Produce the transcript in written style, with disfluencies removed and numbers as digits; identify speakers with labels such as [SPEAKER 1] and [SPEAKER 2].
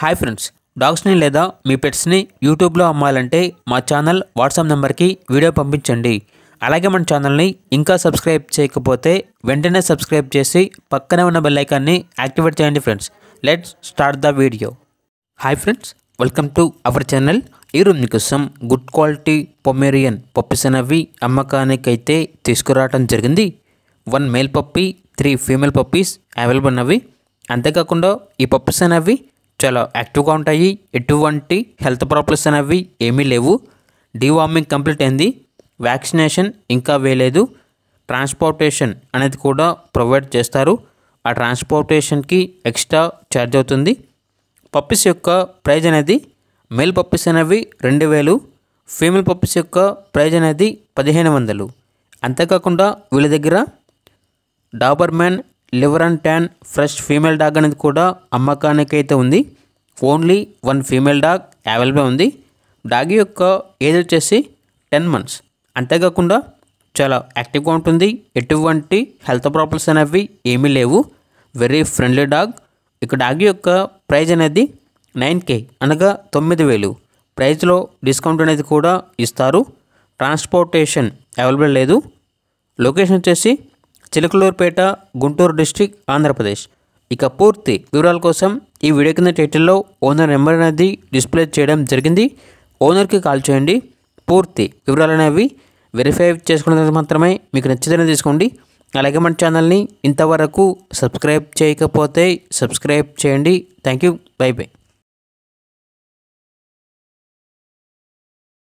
[SPEAKER 1] Hi friends, డాగ్స్ని లేదా మీ పెట్స్ని యూట్యూబ్లో అమ్మాలంటే మా ఛానల్ వాట్సాప్ నెంబర్కి వీడియో పంపించండి. అలాగే మన ఛానల్ని ఇంకా సబ్స్క్రైబ్ చేయకపోతే వెంటనే సబ్స్క్రైబ్ చేసి పక్కనే ఉన్న బెల్ ఐకాన్ని యాక్టివేట్ చేయండి. Friends, let's start the video. Hi friends, welcome to our channel. ఈరోజు మీకోసం గుడ్ క్వాలిటీ పొమేరియన్ పప్పీస్ అనేవి అమ్మకానికైతే తీసుకురావడం జరిగింది. 1 male puppy, 3 female puppies available ఉన్నవి. అంతేకాకుండా ఈ పప్పీస్ అనేవి చాలా యాక్టివ్గా ఉంటాయి. ఎటువంటి హెల్త్ ప్రాబ్లమ్స్ అనేవి ఏమీ లేవు. డీవార్మింగ్ కంప్లీట్ అయింది. వ్యాక్సినేషన్ ఇంకా వేయలేదు. ట్రాన్స్పోర్టేషన్ అనేది కూడా ప్రొవైడ్ చేస్తారు. ఆ ట్రాన్స్పోర్టేషన్కి ఎక్స్ట్రా ఛార్జ్ అవుతుంది. పప్పీస్ యొక్క ప్రైజ్ అనేది మేల్ పప్పీస్ అనేవి 2000, ఫీమేల్ పప్పీస్ యొక్క ప్రైజ్ అనేది 1500. అంతేకాకుండా వీళ్ళ దగ్గర Doberman liver and tan fresh female dog అనేది కూడా అమ్మకానికి అయితే ఉంది. ఓన్లీ 1 ఫీమేల్ డాగ్ అవైలబుల్ ఉంది. డాగ్ యొక్క ఏజ్ వచ్చేసి 10 months. అంతేకాకుండా చాలా యాక్టివ్గా ఉంటుంది. ఎటువంటి హెల్త్ ప్రాబ్లమ్స్ అనేవి ఏమీ లేవు. Very friendly dog. ఇక డాగ్ యొక్క ప్రైజ్ అనేది 9K అనగా 9000. ప్రైజ్లో డిస్కౌంట్ అనేది కూడా ఇస్తారు. ట్రాన్స్పోర్టేషన్ అవైలబుల్ లేదు. లొకేషన్ వచ్చేసి చిలకలూరుపేట, గుంటూరు డిస్ట్రిక్ట్, ఆంధ్రప్రదేశ్. ఇక పూర్తి వివరాల కోసం ఈ వీడియో కింద టైటిల్లో ఓనర్ నెంబర్ అనేది డిస్ప్లే చేయడం జరిగింది. ఓనర్కి కాల్ చేయండి. పూర్తి వివరాలు అనేవి వెరిఫై చేసుకున్న తర్వాత మాత్రమే మీకు నచ్చితేనే తీసుకోండి. అలాగే మన ఛానల్ని ఇంతవరకు సబ్స్క్రైబ్ చేయకపోతే సబ్స్క్రైబ్ చేయండి. Thank you. By by.